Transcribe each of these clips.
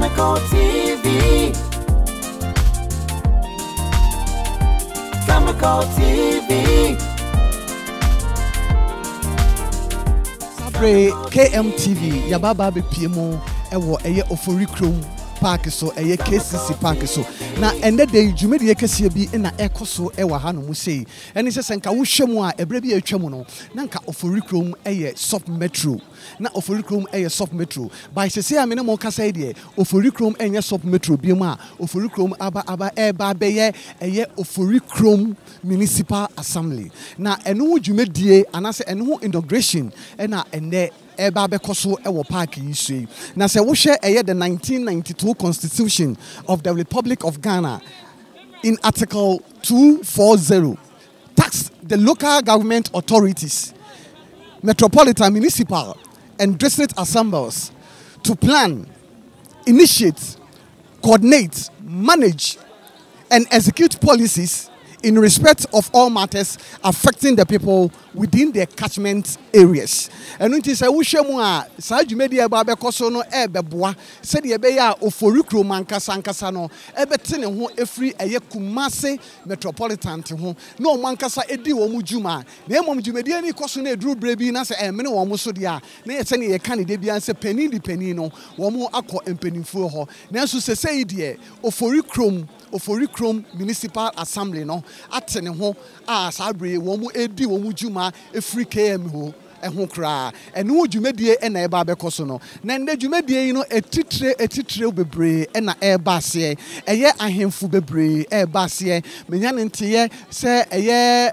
Khemical TV. Khemical TV. Sabre KMTV yababa be piemo ewo eye Oforikrom park so eye KCC park so na ende dey dwumedi ekese bi na ekoso ewa ha no mu sei ene se senka wo hwemu a ebre bi atwam no na nka Oforikrom eye sub metro na Oforikrom eye sub metro by sese amene mo kasa de Oforikrom enye sub metro bi mu a Oforikrom aba eba beye eye Oforikrom Municipal Assembly na eno dwumedie anase eno inauguration na ene eba bekoso ewo park yi sei na se wo hwe eye the 1992 Constitution of the Republic of Ghana in Article 240 tax the local government authorities, metropolitan, municipal and district assemblies to plan, initiate, coordinate, manage and execute policies in respect of all matters affecting the people within their catchment areas. And it is a wushemwa, Sajumedia Babekoso no ebeboa, said the Ebeya Oforikrom Mankasa no, Ebetin who every a Kumase metropolitan to whom no Mankasa Edi Omujuma, Nemom Jumediani Cosune Drew Brebinas and Meno Musodia, Nay sending a candidate and say penny di penino, Womo Ako and penny for her. Nansu say, dear Oforikrom Municipal Assembly no, atene ho a sabre womu edi womu juma efri KM ho ehun kra eno dwumedie na eba bekoso no na nde dwumedie no etitire bebre na eba se eye ahemfu bebre eba se menya ntiye se eye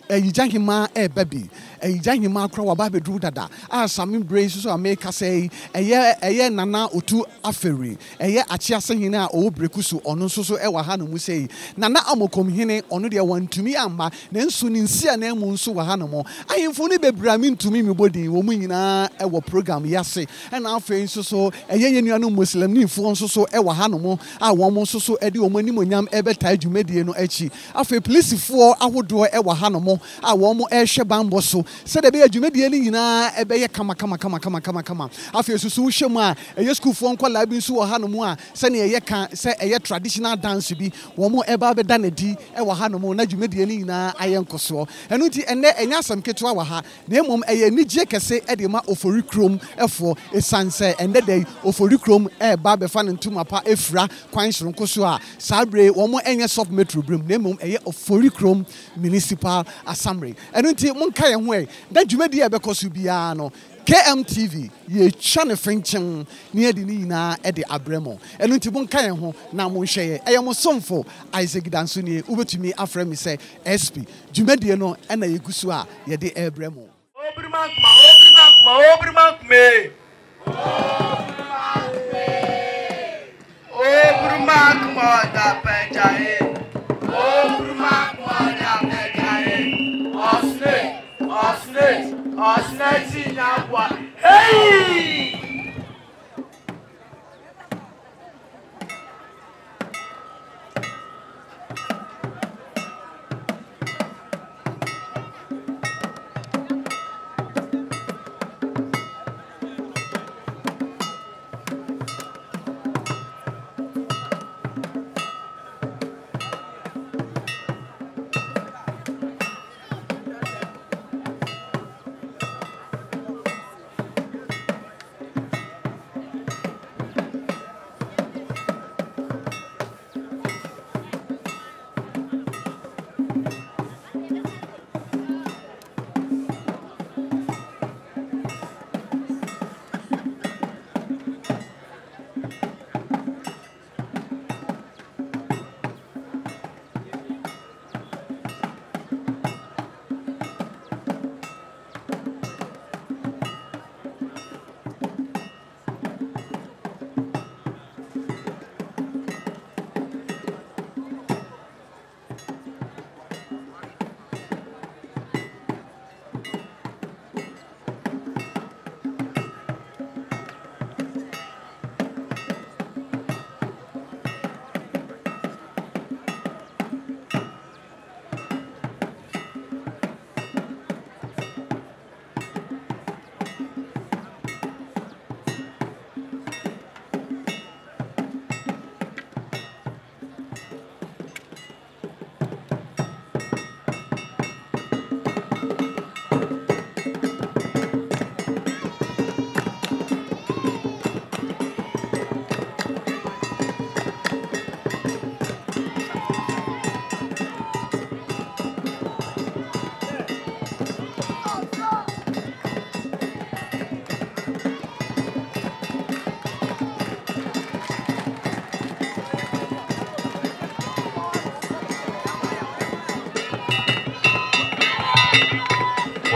eyijahima ebabi eyijahima kra waba bedru dada asami brace so ameka say eye nana otu aferi eye achiase hene a o brekusu ono so ewa ha no mu say nana amokom hene ono de wantumi amba na nsu ni nsia na emu nso wa ha no mo ahemfo ni bebra mi ntumi mi bodi wo mu nyina ewo program yase na afen nso so eye yenuanu muslim ni fo nso so ewa ha no mo a wo mo nso so edi wo manimonyam ebeta dwumedie no achi afen police fo ahodo ewa ha no mo a wo mo ehwe bambo so se de be adwumedie ni nyina ebe ye kama afi susu hwemu a eye school fo nkola bi nso wo ha no mu a se ne eye kan se eye traditional dance bi wo mo eba be da na di e wo ha no mu na adwumedie ni nyina aye nkoso enu ti enne enya asam keto wa ha na emom eye nigye kese e de ma Oforikrom efo esanse ende dey Oforikrom e ba be fa ntuma pa efra kwan soronko so a sabre wo mo enye sub metro brim na emom eye Oforikrom Municipal Assembly enu ti monka ye ho e da dwumedi e bekoso bia no KMTV ye twa ne fenchen ne adi ni nyina e de abremo enu ti monka ye ho na mo hwe ye eye mo somfo Isaac Danso ne ubetumi afra mi se SP dwumedi no e na ye gusu a ye de abremo Obrimak mo da pejae Obrimak mo da pejae Osnet Inauguration. Hey!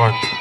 1.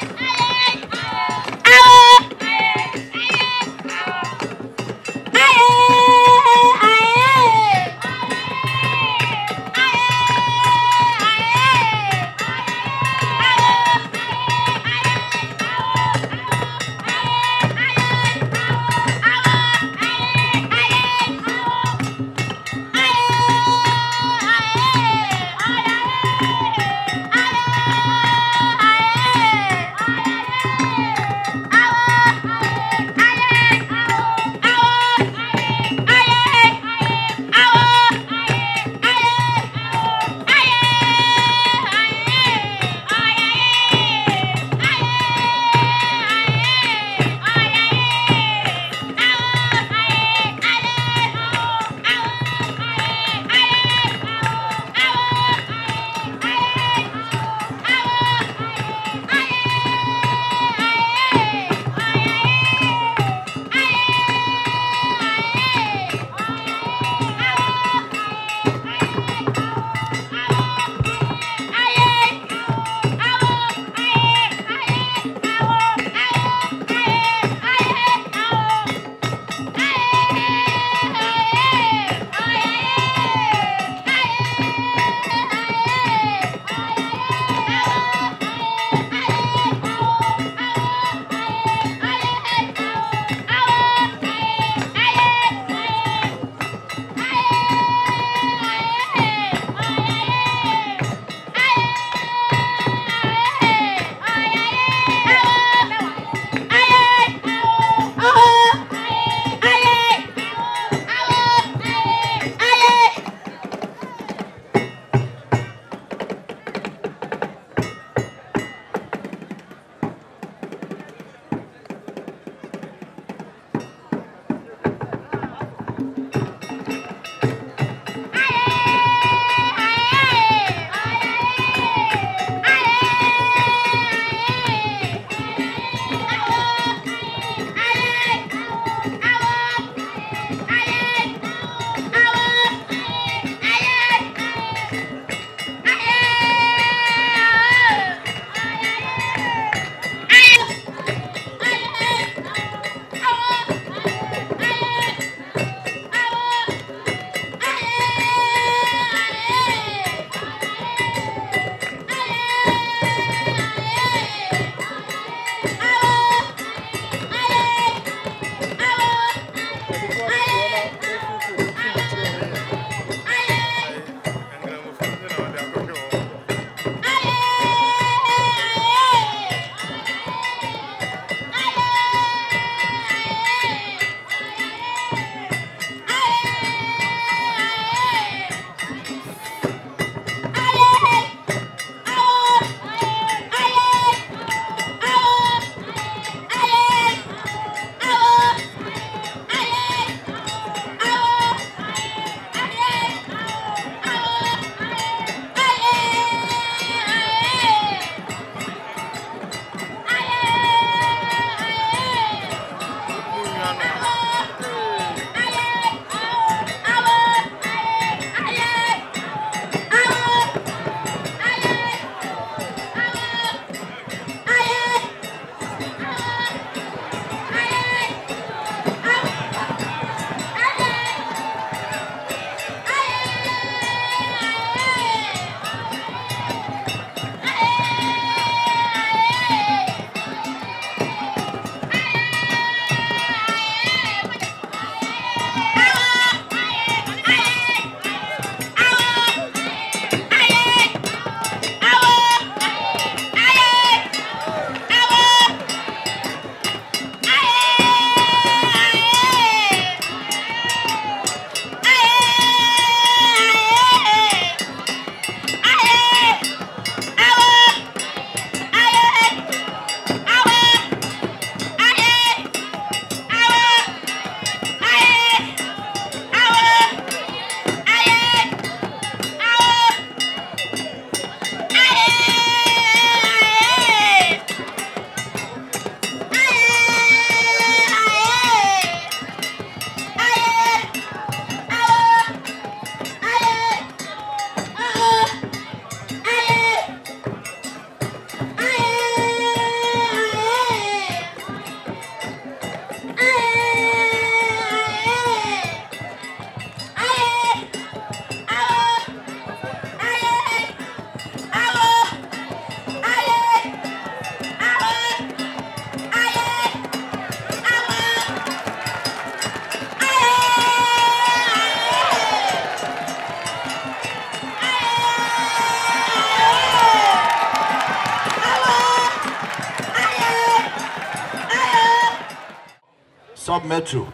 sub-metro.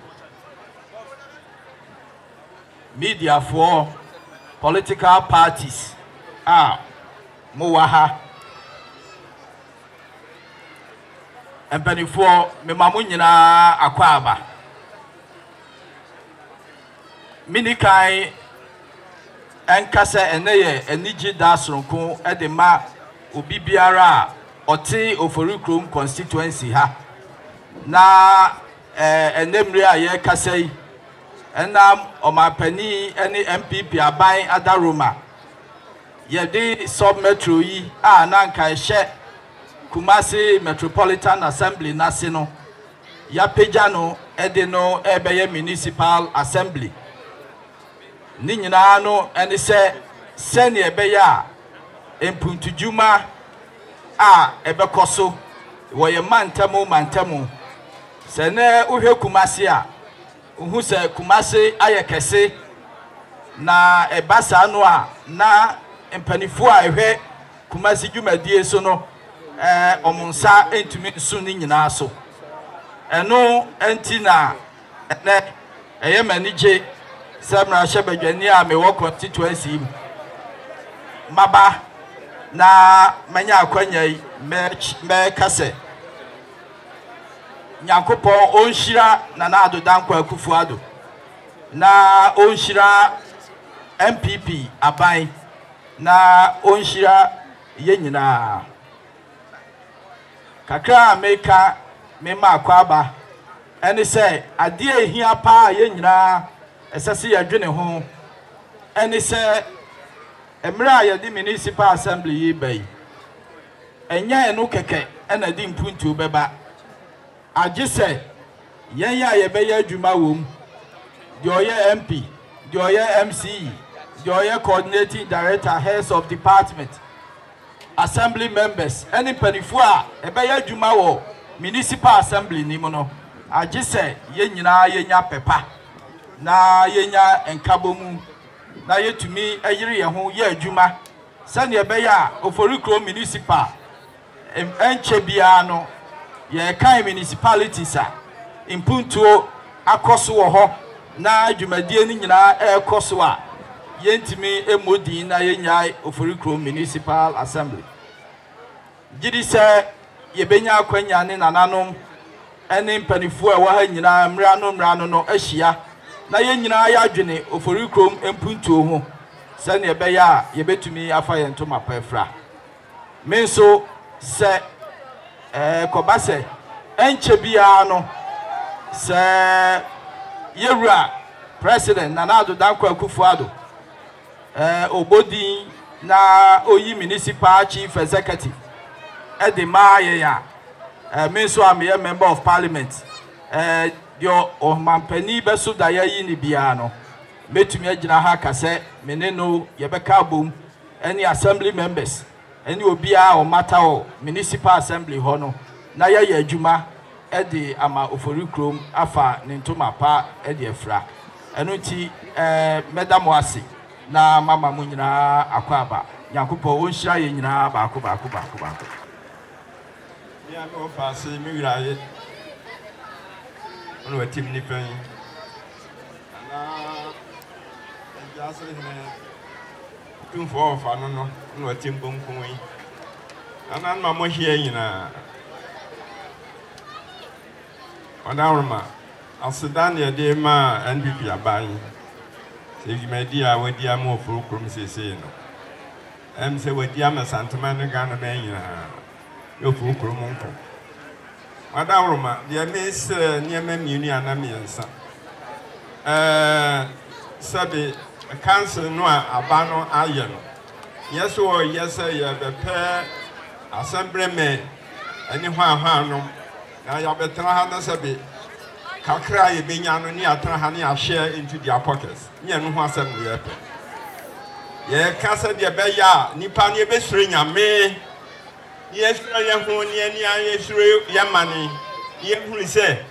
Media for political parties. Mowaha. And penny for me mamunyina akwaba. Minikai enkase eneye eniji dasronko edema obibiara oti Oforikrom constituency ha. Na enemre aye kasei enam omapani eni MPP aban adaroma. Yedi sub-metro yi nanka ehye Kumasi Metropolitan Assembly nasino ya pejano edeno ebeye Municipal Assembly ni nyina no eni se ne ebeya empuntujuma ebekoso woye mantamu se ne uhwe Kumasi uhu se Kumasi ayekese na ebasa no na empanifu ehwe Kumasi dwumadie so no omunsa entumi nsu ni nyina so eno enti na ne manije samra shebadwani a me wo constituency maba na manya akwanya me kase nyakopo onhira na ado DANKWA AKUFO-ADDO na onhira MPP aban na onhira ye nyina kakra meka mema akwaba eni se ade ehia pa ye nyina esese yadwene ho eni se emra ye di Municipal Assembly yi bai enya eno keke ena di mpuntu beba age se yen ya ye be ya adwuma wom de oye MP de oye MC de oye coordinating director, heads of department, assembly members, any penifu a ebeya dwuma wo Municipal Assembly ni mo no age se ye nyina ye nya pepa na ye nya enkabomu na yetumi ayire ye ho ye adwuma sane ebeya Oforikrom Municipal enche bia no ye kan municipalities a impuntuo akoso wo ho na adwumadie ni nyina ekoso a yentimi emodi na ye nya Oforikrom Municipal Assembly gidi se ye benya akwanya ne nananom ene mpanifu a wa ha nyina mrano no ahia na ye nyina ya adwene Oforikrom empuntuo ho sane ebeya ye betumi afa ye ntoma pafra menso se kobase enche bia no se yewura president nanado DANKWA AKUFO-ADDO obodi na oyi municipal chief executive edema ye ya menso am a member of parliament dio omampani beso da yayi ni bia no metumi agina ha kase meneno yebeka bom any assembly members any obia o matter o Municipal Assembly ho no na yayi adwuma edi ama Oforikrom afa nintoma pa edi afra eno ti medam wase na mama mu nyina akwaba Nyankopɔ onhyira ye nyina baako ya no fase mi wiraye ono watim ni pan na jase ne tumfo ofa no ono watim bonkon yi ana ma mo hie nyina onaruma asidan ye de ma NPP aban se gimedi a wadi am Oforikrom sese no se wadi am santama ne ga no ben nyina Oforikrom nko onaruma de mes niema miuni anamiensa sabe council no abano aye no yeso yesa ye bepe assemblyman ani hwa no na ya betra ha na sabe kakra ye benya no ni atra ha ni a share into their pockets nye no ho asem ye pe ye kasa de be ya nipa ne be sure nyame ye sure ye ho ni ani ye sure ye mane ye hunu se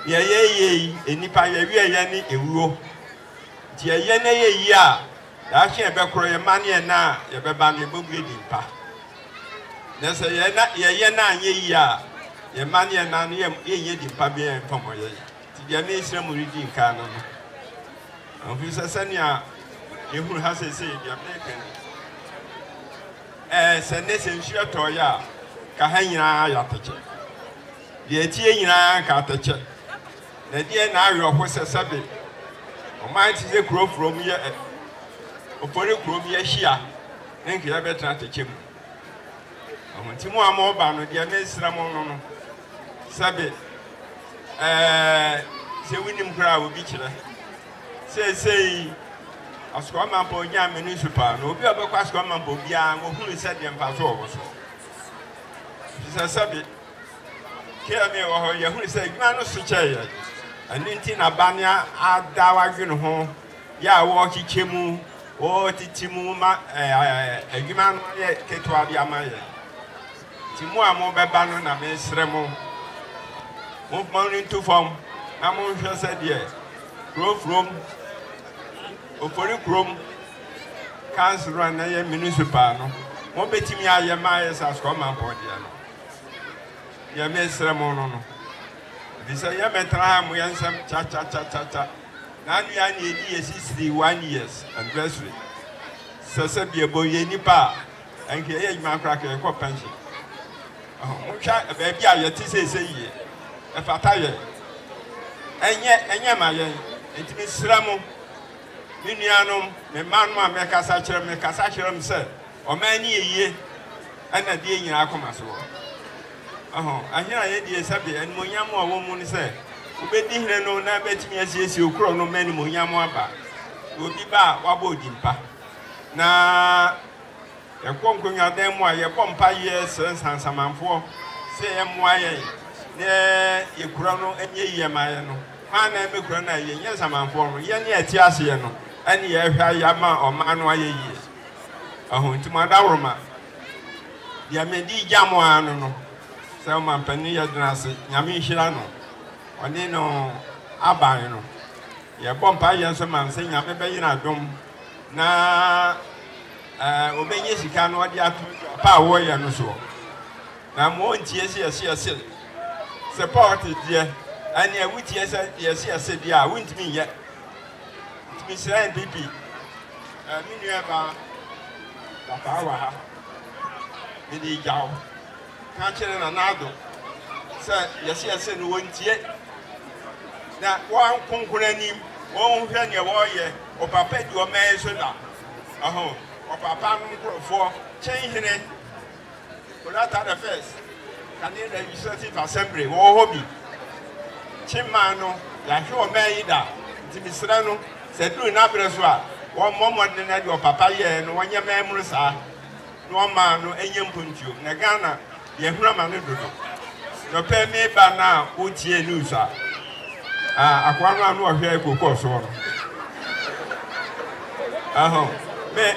ye enipa ye wie ye ni ewuo ti ye na ye yi a ya hye be kro ye mane na ye be ba ne bobudi mpa na se ye na anye yi a ye mane na no ye di mpa be en pomo ye deɛ me sɛ mu redi nka no no afi sɛ sɛnea yɛhunu ha sɛ deɛ meka sɛ ne sɛ nsuo tɔ yɛ a ka ha nyinaa yɛ atɛkyɛ deɛ tie nyinaa ka atɛkyɛ na deɛ na awerɛ ho sɛ sɛbe ɔman te sɛ kurofuro mu yɛ Oforikrom yɛ hyia ne nke ya bɛtena atɛkyɛ mu nti mu a mo ba no deɛ mesra mo no no sɛbe sɛ winim kora obi kyerɛ sei asukɔma mpa onya municipal no obi a bɛkɔ asukɔma mpa obiara wɔhunu sɛ deɛ mpa so wɔ so sɛbe kia me wɔ hɔ yɛhunu sɛ adwuma no so kyɛɛ ɛno nti na ba ne ada wadwene ho yɛ a wɔkyekyɛ mu titimu ma adwuma no yɛ ketewa de ama yɛ ti mu a mo bɛba no na mesrɛ mo mo nto fam na mo hwɛ sɛ deɛ kurofrom Oforikrom council run na yɛ municipal no mo betimi ayɛ ma yɛ sa skɔma mpɔdeɛ no yɛ mesrɛ mo no bisa yɛ metra mo yɛ nsɛm cha na anu ya na edi yɛ 1 years anniversary sɛ biebo yɛ nipa anke yɛ adwuma kora ka yɛ kɔ pension mo hwa baabi a yɛ te sɛ yie ɛfata yɛ ɛnyɛ ma yɛ enti mesrɛ mo Minianum, me manma make us a chair, make us a chair, sir, or many a year, and a day in Akumaso. Oh, I hear a dear Sabi, and Moyamo woman say, Ubedi no, na bet me as you crow no many Moyamaba. Will be back, wabo dimpa. Na a conquering of them why a pompa years and some man for, say, MYA, there, you chrono and ye Yamayano. My name is Crona, yes, I'm on form, Yanni Tiasiano. And ye yama or manwa ye. To my daruma. Yamedi Jamoano, Selman Penia Drassi, Yami Shirano, or Nino Abano. Ye bompa yansaman saying Yamabayina dom. Na obey Sican what ya power yanuso. Now, won't yes, support it, dear. And ye wit yes, said, yeah, wouldn't me yet. Mr. NPP, Minuaba, Papawa, Midi Yao, Catcher and Anado, sir, yes, said, won't yet. Now, one concurrent him, one friend your warrior, or Papa, your man, so now. Oh, or Papa, for changing it. For that other first, can you legislative assembly or hobby? Chimano, like your maida, Timisrano. Said do na breswa one more than your papa ye no one your memories are no man no enyem puntu na Ghana ye hura ma no dodo no pay me ba na otie news akwa no ohwe ekoko so no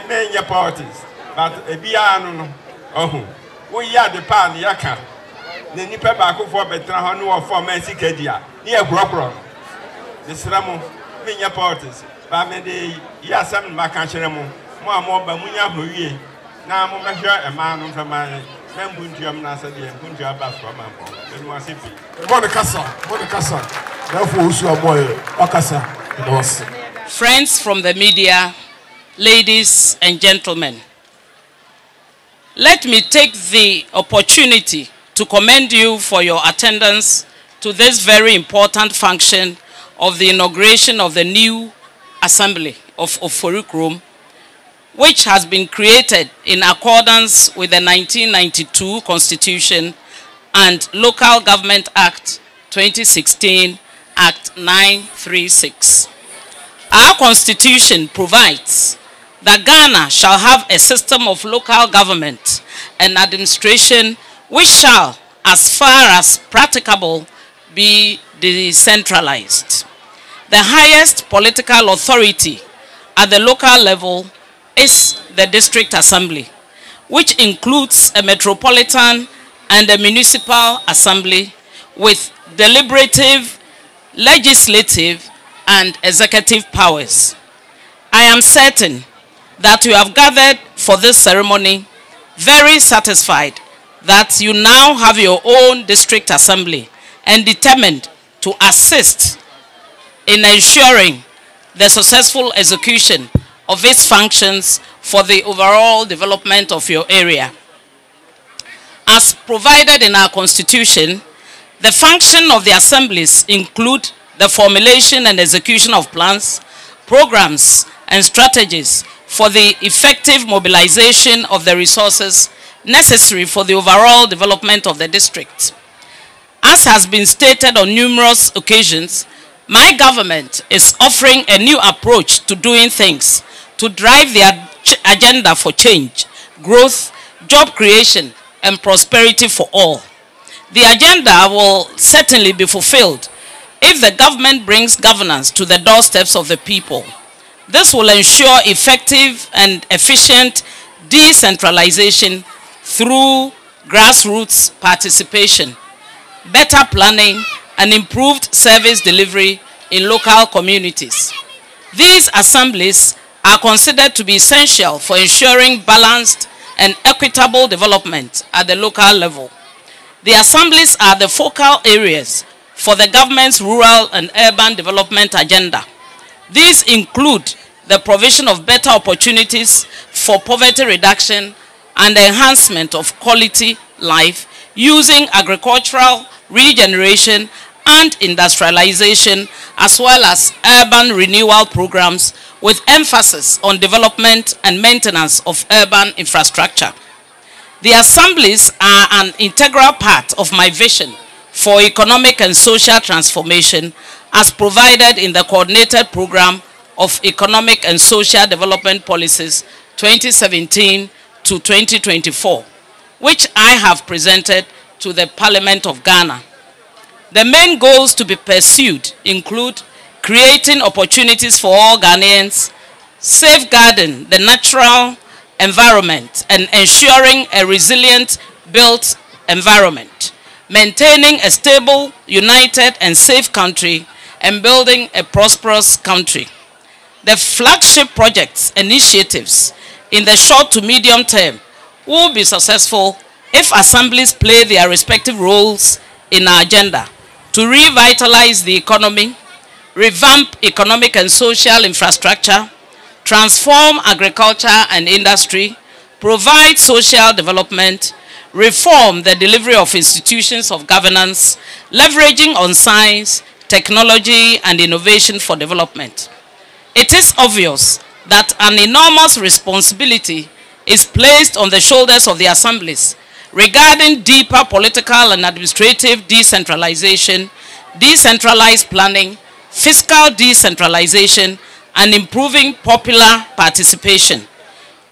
me nye parties but ebia no we ya the pan yaka na nipa ba akofo betra ho no form asikadia na ye krokro the sramo Minya parties, but maybe Yasam Macancheremo, more by Munya Huye. Now, I'm measure a man from my Membunjam Nasa, and Punjab Basquam, and Wasipi. Bonacasa, therefore, you are boy, Bakasa, friends from the media, ladies and gentlemen, let me take the opportunity to commend you for your attendance to this very important function of the inauguration of the new assembly of Oforikrom, which has been created in accordance with the 1992 Constitution and Local Government Act 2016, Act 936. Our Constitution provides that Ghana shall have a system of local government and administration which shall, as far as practicable, be decentralized. The highest political authority at the local level is the district assembly, which includes a metropolitan and a municipal assembly with deliberative, legislative, and executive powers. I am certain that you have gathered for this ceremony very satisfied that you now have your own district assembly and determined to assist in ensuring the successful execution of its functions for the overall development of your area. As provided in our Constitution, the function of the assemblies include the formulation and execution of plans, programs, and strategies for the effective mobilization of the resources necessary for the overall development of the district. As has been stated on numerous occasions, my government is offering a new approach to doing things to drive the agenda for change, growth, job creation, and prosperity for all. The agenda will certainly be fulfilled if the government brings governance to the doorsteps of the people. This will ensure effective and efficient decentralization through grassroots participation, better planning, and improved service delivery in local communities. These assemblies are considered to be essential for ensuring balanced and equitable development at the local level. The assemblies are the focal areas for the government's rural and urban development agenda. These include the provision of better opportunities for poverty reduction and the enhancement of quality life using agricultural regeneration and industrialization, as well as urban renewal programs with emphasis on development and maintenance of urban infrastructure. The assemblies are an integral part of my vision for economic and social transformation as provided in the Coordinated Program of Economic and Social Development Policies 2017 to 2024, which I have presented to the Parliament of Ghana. The main goals to be pursued include creating opportunities for all Ghanaians, safeguarding the natural environment and ensuring a resilient built environment, maintaining a stable, united, and safe country, and building a prosperous country. The flagship projects initiatives in the short to medium term will be successful if assemblies play their respective roles in our agenda to revitalize the economy, revamp economic and social infrastructure, transform agriculture and industry, provide social development, reform the delivery of institutions of governance, leveraging on science, technology, and innovation for development. It is obvious that an enormous responsibility is placed on the shoulders of the assemblies regarding deeper political and administrative decentralization, decentralized planning, fiscal decentralization, and improving popular participation.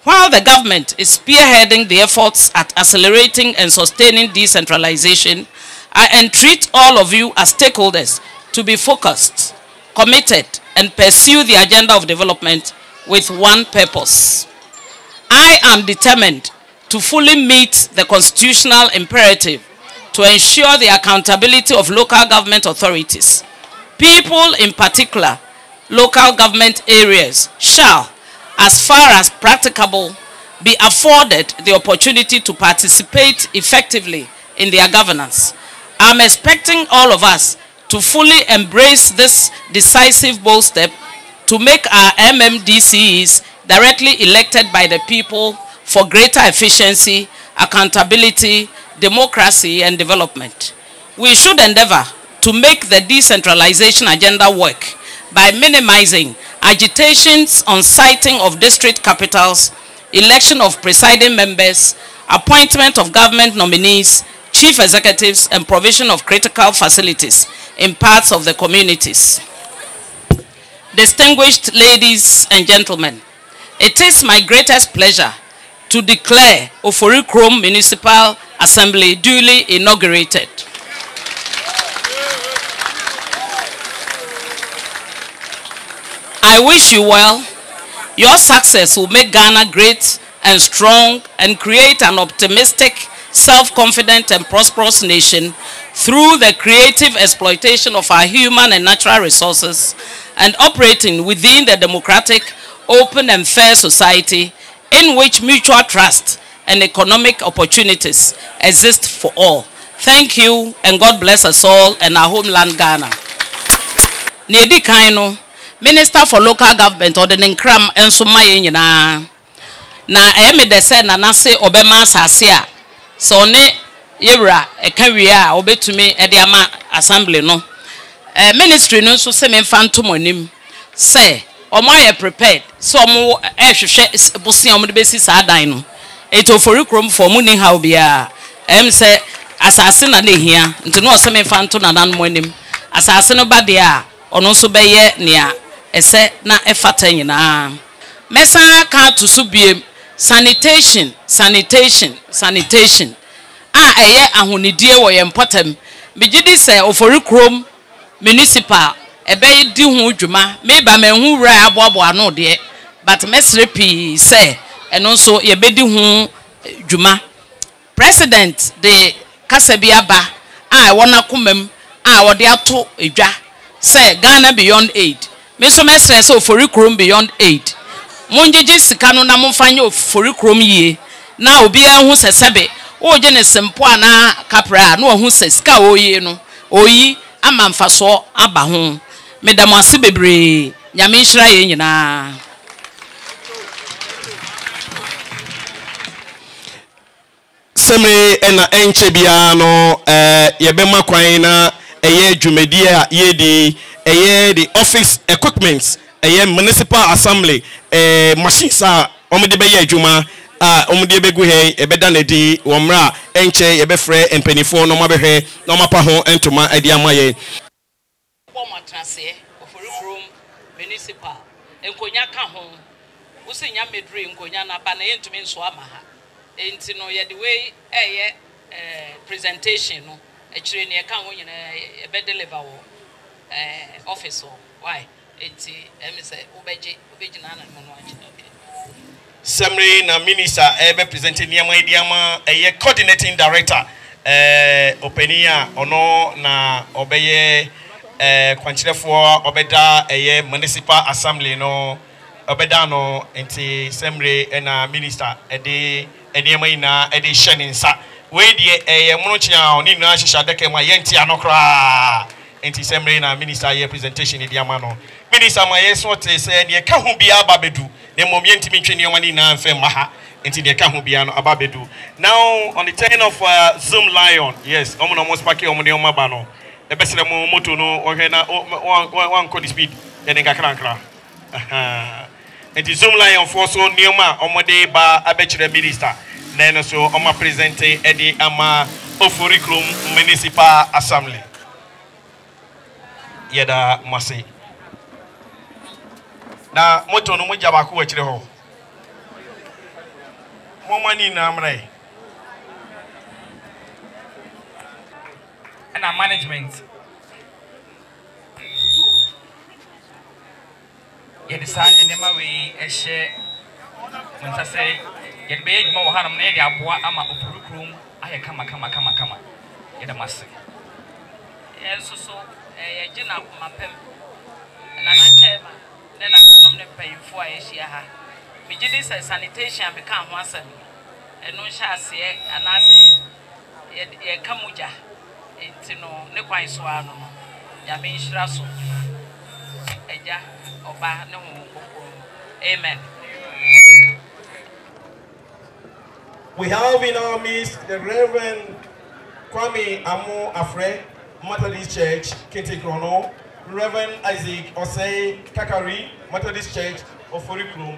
While the government is spearheading the efforts at accelerating and sustaining decentralization, I entreat all of you as stakeholders to be focused, committed, and pursue the agenda of development with one purpose. I am determined to fully meet the constitutional imperative to ensure the accountability of local government authorities. People, in particular, local government areas, shall, as far as practicable, be afforded the opportunity to participate effectively in their governance. I'm expecting all of us to fully embrace this decisive bold step to make our MMDCs directly elected by the people for greater efficiency, accountability, democracy, and development. We should endeavor to make the decentralization agenda work by minimizing agitations on siting of district capitals, election of presiding members, appointment of government nominees, chief executives, and provision of critical facilities in parts of the communities. Distinguished ladies and gentlemen, it is my greatest pleasure to declare Oforikrom Municipal Assembly duly inaugurated. I wish you well. Your success will make Ghana great and strong and create an optimistic, self-confident, and prosperous nation through the creative exploitation of our human and natural resources and operating within the democratic, open, and fair society in which mutual trust and economic opportunities exist for all. Thank you, and God bless us all and our homeland Ghana. ne di kan no Minister for Local Government or the Nkram enso maye nyina na me de say na nase obema asase a so ne yewra ekawie a obetumi e de ama assembly no ministry no so se me mfanto monim say omo prepared so omo hwehwe bosia omo de besi sa dan no eto Oforikrom for mu ni how bia say asase na le hia nti no se me mfanto na dan monim asase no ba de a ono so beye nea ese na efata nyina mesa ka to so biem sanitation eye ahonidie wo ye mpotam bigidi se Oforikrom Municipal ebe di hu dwuma me ba manhu wura aboabo ano de but mesrepi se eno so ye bedi hu dwuma president de kasabia ba wona komam wo de ato edwa se Ghana beyond aid me so mesre se Oforikrom beyond aid monjeje sika no na momfanye Oforikrom yie na obi ahu se sebe o je ne sempo ana kapra na ohu se sika oyi no oyi amamfaso aba ho medam ase bebre nyame nhira ye nyina seme ena enche bia no yebema kwan na eye dwumadi a yedi eye the office equipments eye municipal assembly machines a omde be ye adwuma a omde be gu he ebeda na di womra enche yebefre empanifo no mabehwe no mapa ho entoma adi amaye Bomatrase Oforikrom Municipal enkonya ka ho usinya medre enkonya na ba na yentumi nso ama ha enti no ye the way presentation no ekire ne ka ho nyina ebe deliver wo office why enti say obeji na na no achi Semre na minister ebe presenting niam idiama coordinating director openia ono na obeye kwanchirefo obeda municipal assembly no obeda no enti Semre na minister ede eniam ina ede sheninsa we die monochia oni na hihya deke ma yenti anokra enti Semre na minister ye presentation idiama no minister ma yeso te se ne ka hu bia babedu ne mom yenti mitwe ne wani na mfe maha enti ne ka hu bia no ababedu now on the turn of Zoom Lion yes omo no mo spaki omo ne omaba no e besere mo moto no ohwe na one code speed ye ne kakra nkra enti Zoom Lion for so nioma omo de ba abechire minister na no so omo present edi ama Oforikrom Municipal Assembly yeda mase na moto no moja ba ko wachire ho mo mani na amrai and management yedi san enema we ehye monta say yedi be ejuma wo hanam na yedi aboa ama Oforikrom aye kama yedi mase yeso so yegina mapem na na chema na nanom ne payfo a yehia ha bigidi say sanitation be kan ho asem eno hya ase anase ye kamuja enti no ne kwan so ano no ya me nhira so eja oba ne ho kokoro amen. We have in our midst the Reverend Kwame Amo Afre, Methodist Church, Khemical, Reverend Isaac Osei Kakari, Methodist Church, Oforikrom.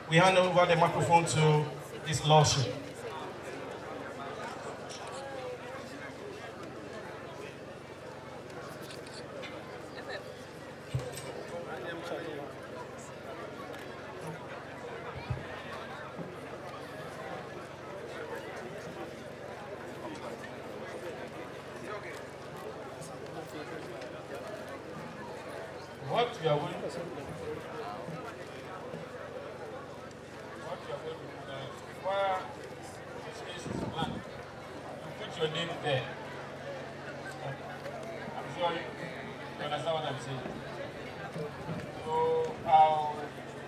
We hand over the microphone to His Lordship. What you are going to do? Where the space is blank, you put your name there. I'm sure you understand what I'm saying. So I'll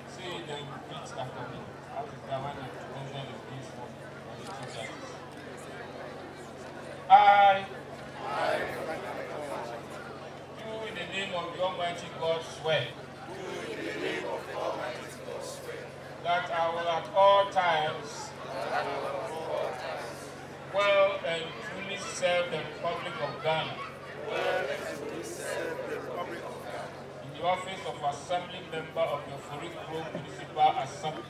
say the repeat after me. I'll determine the mention of this one on the two sides. I, do in the name of the Almighty God swear that I will at all times well and truly serve the Republic of Ghana in the office of Assembly Member of the Oforikrom Municipal Assembly.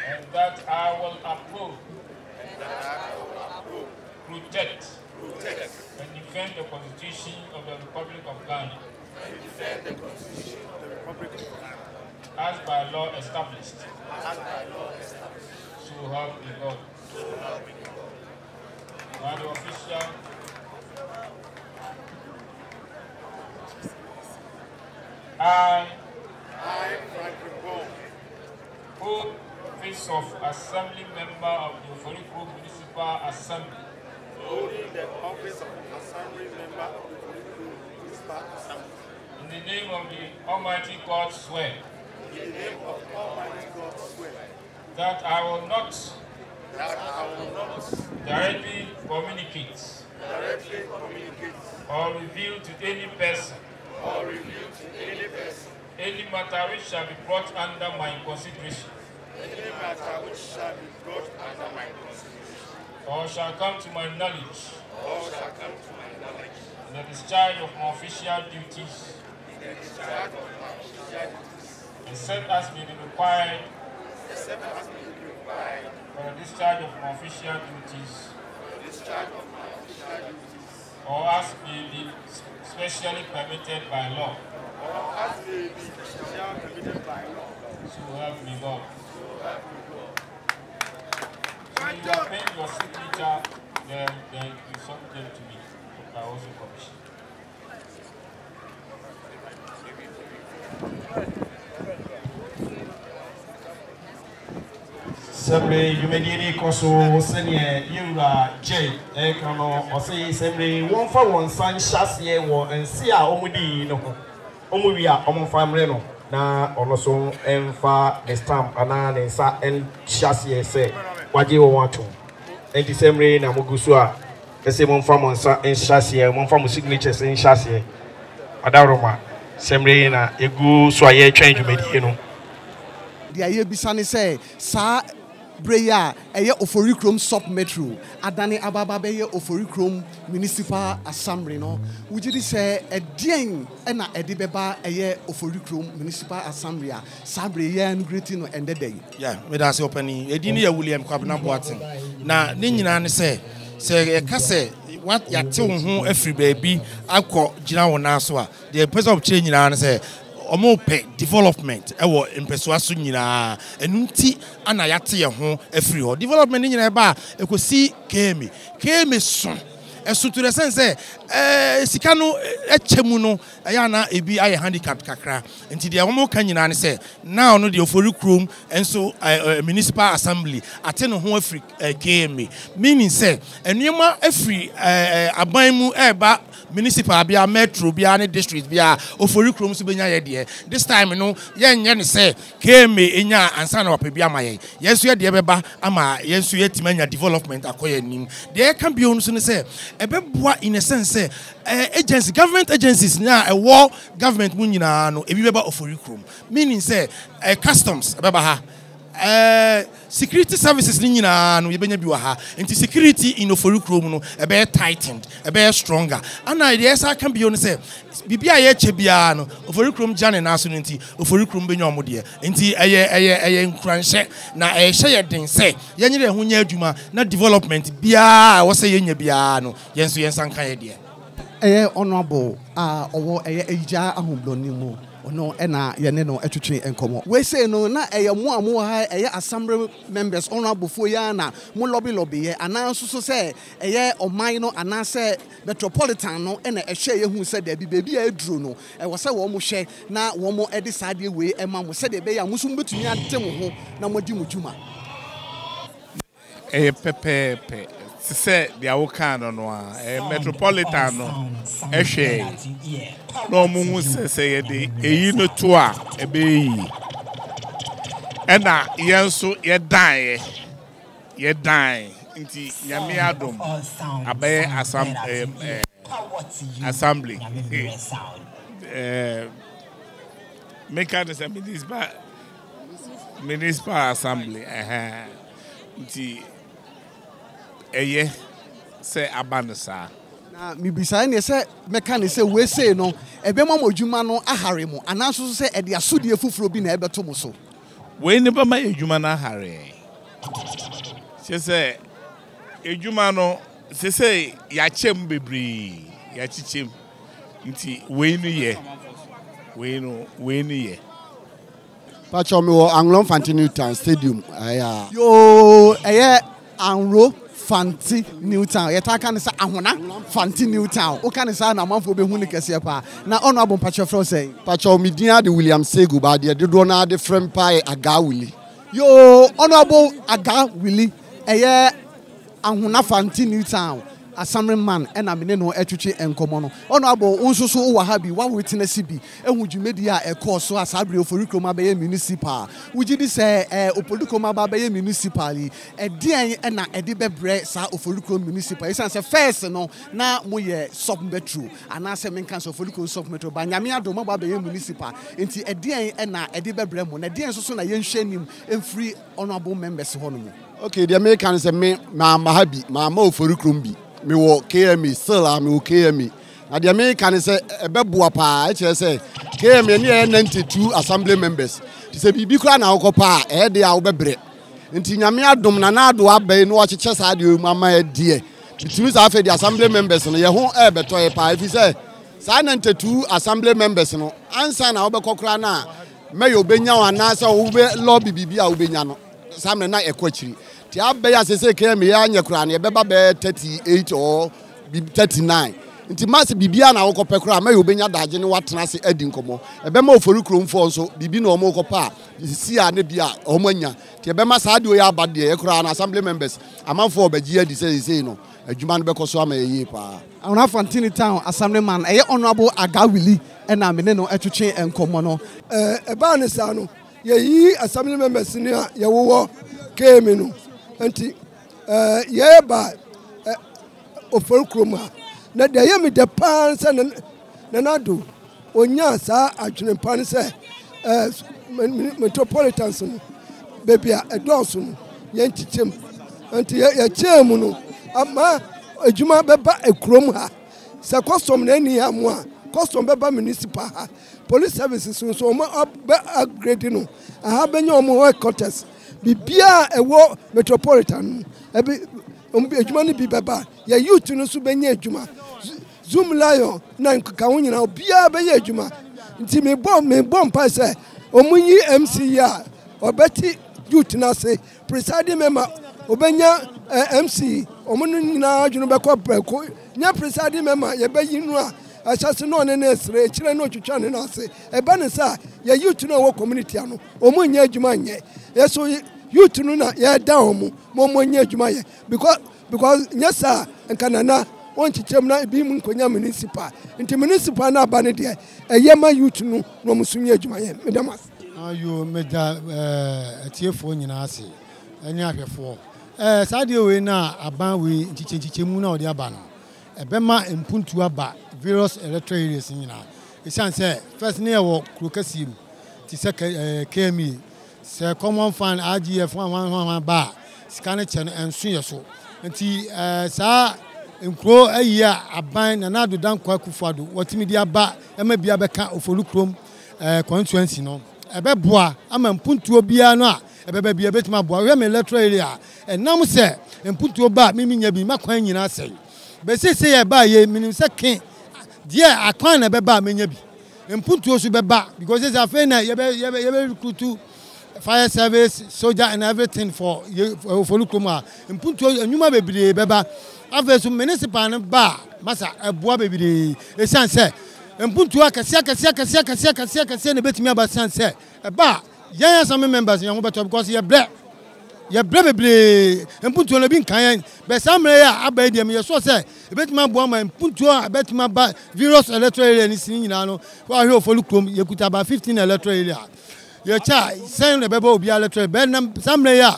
And that I will uphold, protect, and defend the Constitution of the Republic of Ghana as by law established. So help me God. By the official I, hold office of Assembly Member of the Oforikrom Municipal Assembly. Holding the office of Assembly Member of the Oforikrom Municipal Assembly. In the name of the Almighty God swear. In the name of Almighty God swear. That I will not. Directly communicate. Or reveal to any person. Any matter which shall be brought under my consideration. Or shall come to my knowledge. In the discharge of my official duties. Except as may be required. For the discharge of my official duties. Or as may be specially permitted by law. So help me God. So you have made your signature, then you send them to me. I also commission. Assembly, you may need also senior Yura J. Ekano, or say assembly, one for one son, Shassier, and see our Omudi, no, Omuria, Omo Famreno, na also Enfa, the stamp, and Sa and Shassier say, what you want to. And the same rain, Namugusua, the same one from and Shassier, one from signatures in Shassier. Adaroma, same rain, a good soye change, you know. The idea bisane say, Sa. Breya eye Oforikrom sub metro adane ababa be Oforikrom Municipal Assembly no wujidi say edien na ede beba eye Oforikrom Municipal Assembly a sabre ye inaugurate no ende day yeah me da say opani edini ya William Kwabena Boatin na ne nyina ne say e ka say what yate wo ho afri baabi akọ gina wo na so a the person of change nyina ne say omo pe development ewo impesua so nyina enunti ana yate ye ho afiri ho development nyina ba ekosi kemi so eso to the sense sika no echemu no ya na ebi aye handicap kakra nti de omo kan nyina ne say now no de Oforikrom enso municipal assembly ate no ho afiri kemi meaning say enuema afiri aban mu eba municipal bia metro bia ne district bia Oforikrom so benya ye de this time no ye nye ne say kemi enya ansa na opa bia maye yeso ye de beba ama yeso ye timanya development akoye nim de kan bi onu so ne say ebeboa in a sense say agency government agencies na war government mu nyina no ebi beba Oforikrom meaning say customs beba ha security services ni nyina no yebenya bi wa ha enti security in Oforikrom no ebe tightened ebe stronger and I dey say can be on say bibia ye che bia no Oforikrom jane na so enti Oforikrom benya omode enti eye nkranhye na ehye ye den say ye nyere ho nya adwuma na development bia wo say ye nya bia no yenso yensan kan ye de honorable owo ejia ahobloni mu no ena yene no etwetwe enkomo we say no na mo amu ha assembly members honorable fo ya na mo lobby ye ananso so say oman no anase metropolitan no ena ehwe ye hu say da bi bebi a eduro no wo say wo mo hwe na wo mo edi sade we ema mo say de be ya musu betumi ate mo ho na mo di mo dwuma pepe say the awokano no metropolitan no ehwe no mu say de eyi no to a ebe yi ɛna yɛn nso yɛdan nti nyame adom abɛyɛ assembly meka ne sɛ municipal assembly nti ɛyɛ sɛ aba no saa na mibisa ne sɛ meka ne sɛ we say no ɛbɛma mo adwuma no ahare mo anaso sɛ ɛde asodie fufuro bi na ɛbɛto mo so we ne bɛma adwuma no ahare sɛ adwuma no sɛ yɛakyɛm bebree yɛakyekyɛm nti we no yɛ Pacho me wo Anglo Fanti Newtown Stadium yo Anglo Fanti Newtown yeta ka ne sa ahona Fanti Newtown o ka ne sa na manfo be hu ne kese pa na ono abon Pacho fro say Pacho me din ade William Segu ba de do na ade frem pa Aga Willy yo ono abon Aga Willy ahona Fanti Newtown Assembly man and I'm no etwichi enkomo no ono abo unsusu wo ha bi wa witness bi ehu dwumedi a ekọ so asabri Oforikrom abaye municipal wuji di se Oforikrom abaye municipal edien na ede bebre sa Oforikrom municipal isan se first no na moye sub metro ana se menkan so Oforikrom sub metro ba nyame adom abaye municipal enti edien na ede bebre mo na edien so na yenhwenim emfiri ono abo members ho no mo okay the American say me ma habi ma Oforikrom bi me wo KME still me wo KME na the American say ebeboa pa e kire say KME ne 92 assembly members ti say bibi kura na wokopa e de a wo bebre nti nyame adom na ado abai no okyeche sa de mu ama e de bitimi sa afa the assembly members no ye ho e beto e pa ifi say sa 92 assembly members no ansa na wo bekokura na me yo benya wana say wo be lobby bibi a wo benya no sa me na ekwakyiri ti abeya sese KME ya nyekura na ebeba be 38 or 39 nti mass bibia na wokopɛ kura ma yobenya daje ne watena se adi nkomo ebema Oforikrom fo nso bibi na omo kopa si a ne bia omo anya ti ebema saa de o ya abade e kura na assembly members amanfo obaji adi sei no adwuma no bekoso ama yeye pa Anglo Fanti Newtown assembly man honorable Aga Willy na me ne no etwetwe enkomo no eba ne sa no ye assembly members ne ye wo KME no nti ye ba Oforikrom na de ye me de pan se na do onya sa adwene pan se metropolitans no baby edoso no ye ntikyem nti ye kyem no ama adwuma beba ekrom ha se custom na ni ha mo a custom beba municipal ha police services so mo upgrade no aha benya omo headquarters bibia ewo metropolitan ebi adwuma ni bi beba ye youth no so benya adwuma Zoom Lion na nka wo nyina obia be ye adwuma nti me bom pa se omunyi MC ya obeti youth na se presiding member obenya MC omunu nyina adwunu be ko breko nya presiding member ye be yinu a asase no ne nesre kire no twetwa ne na se eba ne sa ye youth no wo community ano omunya adwuma nye yeso youth no na ye da omu mo nya adwuma ye because nyasa nkanana on chichem na bi mu nkonya municipal nti municipal na aba ne de eyema youth no no musunya adwuma ye medamas ayo meda atiefo nyina ase anya ahwefo saade we na aban we nchichemu na odi aba no ebema mpuntu aba various electoral areas nyina esan say first ne wo krokasim ti se KME se common fund AGF 1 ba scan chen enso yeso nti sa nkro ayiya aban na nado DANKWA AKUFO-ADDO watimi di aba ema bia beka Oforikrom constituency no ebeboa ama mpuntuo bia no a ebebe bia betima boa we me electoral area enam se mpuntuo ba miminya bi makwan nyina sei be sese ye ba ye minim se ken die akwan na beba menya bi mpuntuo so beba because this affair na ye recruit fire service soldier and everything for Oforikrom mpuntuo anyuma bebre beba avesu municipal na ba masa eboa bebre esan se mpuntuo akase na betimi aba san se ba yan some members yan beto because ye bre bebre mpuntuo na bi nkan yan be samre ya aba dem ye so se betimi abo ma mpuntuo betimi aba various electoral area ni sin nyina no wa hwe Oforikrom ye kuta ba 15 electoral area ye cha sen le beba obi electoral be na assembly ya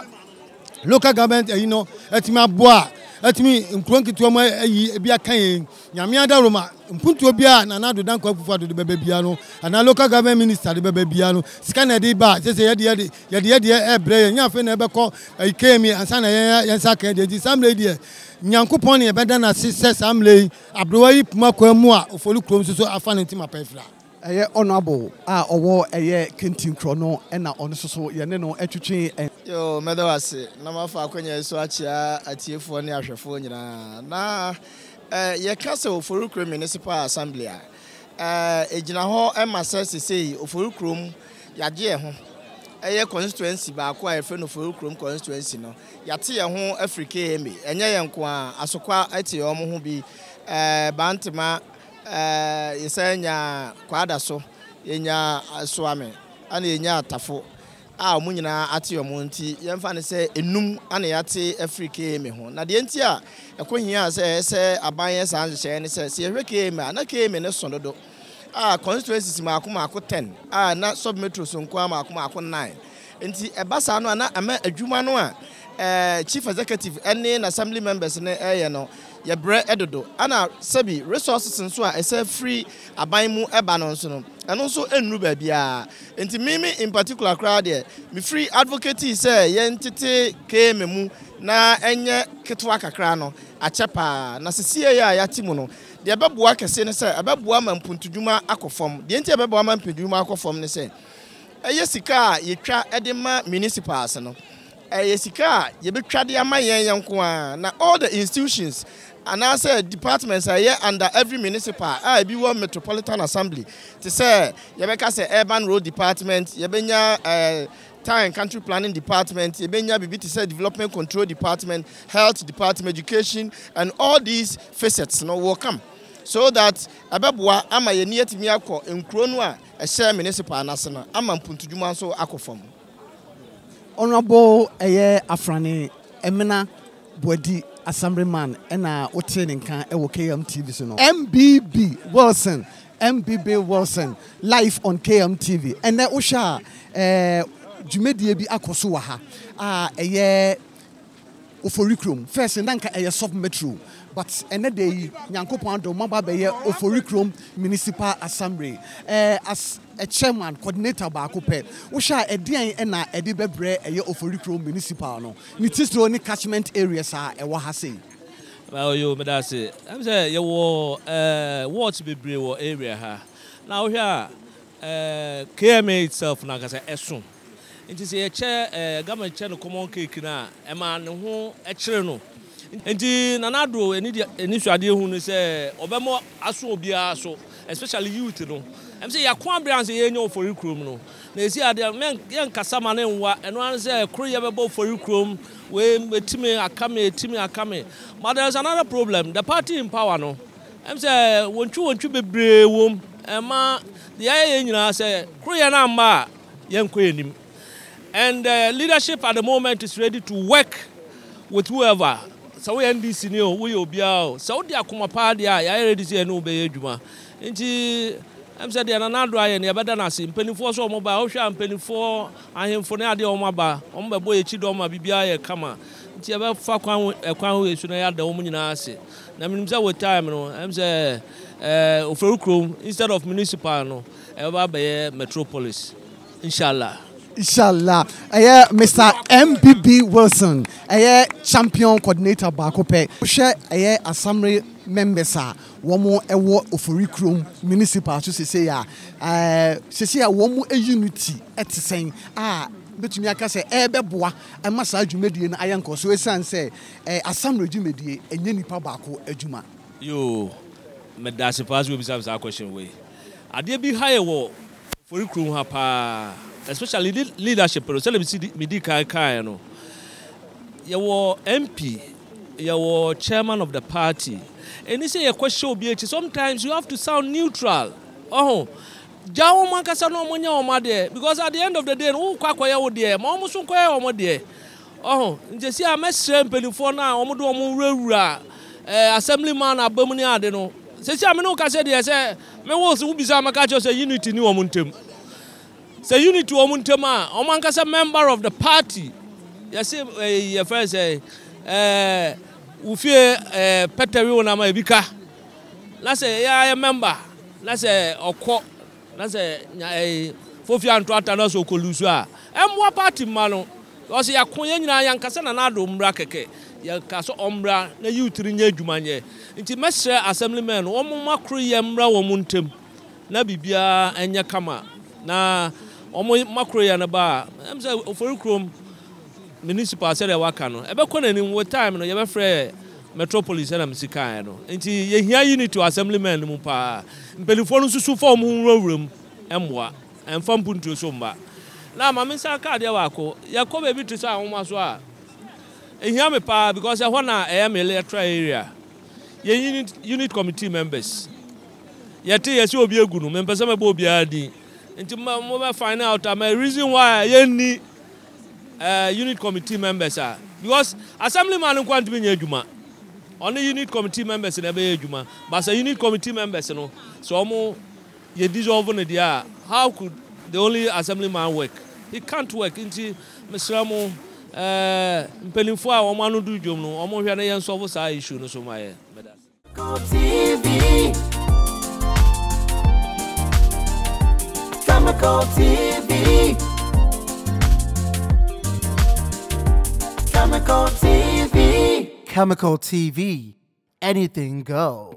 local government you know etimi aboa etimi nkron kitu mo ayi bia kan nyame adaroma mpuntu obi a na na do dankwa AKUFO-ADDO de beba bia no ana local government minister de beba bia no sika na de ba se ye ebre nya fe na ebekọ ikemi ansa na ye nsa kan de assembly de nyankopon ne beda na se assembly abrowayi puma kwamu a Oforikrom so afa ne ntima pefra eye honorable a owo eye kentin krono na ono so ye ne no etwetwe yo medawase na mafa akwanya so achia atiefo ne ahwefo nyina na ye kase Oforikrom Municipal Assembly ejina ho emase sei Oforikrom yaje ho eye constituency ba ko a efe no Oforikrom constituency no yate ye ho Africa emi enye ye nko a asokwa ati omo ho bi bantema yesanya kwada so yenya soame ana yenya atafo a omu nyina ate omo nti yemfa ne se enum ana yate Africa emi ho na de nti a ekohia se aban ye san hye ne se yehweke emi na ke emi ne sondodo constituencies maako 10 na sub metro so nko maako 9 nti ebasa no na ama adwuma no a chief executive any na assembly members ne no ye bre edodo ana sabi resources nso a ese free aban mu eba no nso no eno nso enru ba bia nti mimi in particular crowd there me free advocate say ye ntete keme mu na enye ketwa kakra no achepa na sesie ya yati mu no de beboa kese ne say abeboa mampuntudwuma akofom de nti abeboa mampuntudwuma akofom ne say eye sika yetwa edema municipals no eye sika ye betwa de ama yenko a na all the institutions and I said departments are here under every municipal. I be one metropolitan assembly. To say yebeka say urban road department, yebenya town and country planning department, yebenya bibi to say development control department, health department, education, and all these facets no will come. So that ababwa ama ye near to me akọ nkro no a share municipal national ama mpuntudwuma so akofom. Honorable Afrani Emina Bwedi Assemblyman ena otening kan ewo KMTV so no MBB Wilson live on KMTV ene osha dwumedie bi akoso wa ha Oforikrom first ndanka sub metro but ene dey nyankopon do maba be Oforikrom Municipal Assembly as a chairman coordinator ba akopɛ osha edian ena edi bebre Oforikrom Municipal no ni tisro ni catchment areas a ɛwɔ ha sei well yo me da say am say ye wo what bebre wo area ha na wo hwa KMA itself na ka say ɛso nti say ye che government che no common cake na e ma ne ho ɛkyere no nti nanado eni suade hu no say obemo aso obia so especially youth no I'm say yakwa brands ye nyo Oforikrom no na esi ade men yen kasama na nwa eno an say kro ye bebo Oforikrom we metime akame but there's another problem the party in power no I'm say wontwu bebre wom ema the ye nyina say kro ye na mba yen kɔ enim and leadership at the moment is ready to work with whoever so we NDC ni o we obia o so di akoma pa dia ya ready say no be adwuma nti I'm said na na do aye ne beda na se mpanifo so mo ba o hwa mpanifo ahemfo ne ade o mo ba o mo bebo ye chi do ma bibia ye kama nti e be fa kwan ho esu na ya da o mo nyina ase na minim say with time no I'm say Oforikrom instead of municipal no e ba be metropolis inshallah Mr. MBB Wilson champion coordinator ba akopɛ hwɛ assembly members a womo ewo Oforikrom Municipal so say ya womo unity etisen betumi aka say beboa amasa adwumedie na ayenko so esan say assembly adwumedie enye nipa baako adwuma yo me da se pass we be some question we ade bi haye wo Oforikrom ha pa especially leadership so let me see me kai no your MP your chairman of the party and you say a question obi sometimes you have to sound neutral jawo man kasa no monya o ma de because at the end of the day no kwakoya wo de ma omo so kwaye o mo de nje si amesre mpelifo na omo do omo wurawura assemblyman abamu ni ade no se si amene o ka se de se me wo so ubisa maka cho se unity ni omo ntem Say unity omuntema, omankasa member of the party. You see, your friend say, Ufie Peteri Onama Ebika. Let's say, yeah, a member. Let's say, or co. Let's say, Fofia and Twatana so Colusua. And what party, Mano? Was ya Queen and Cassana Nado Umbrakeke. Ya Casso Ombra, the youth in Jumanye. Inti Messer Assemblyman, Omo Macri Yambra Womuntem. Nabibia and Yakama. Na Omo Macri and a bar. I'm saying Oforikrom Municipal said a wakano. Ebe kone ni mwe time no yebe frɛ Metropolis na msika no. Nti ye hia unit to assemblyman mu pa. Mpelifo no susu form hu wrawram emwa. Emfa mpuntu so mba. Na ma me sa card ya wako. Yakɔ be bi to sa ahoma so a. Ehia me pa because ehɔ na me electoral area. Ye unit committee members. Yete yesi obi egu no. Me mpese me bo obi adi. Nti mo be find out am reason why ye ni unit committee members are because assemblyman can't be ejuma. Only unit committee members in every ejuma. But as unit committee members, no, so you dissolve on the how could the only assemblyman work? He can't work. Into Mr. Mo Pelinfo or Manu do Jum, no, almost an solve a issue, no so my TV. Khemical TV. Khemical TV. Khemical TV. Anything go.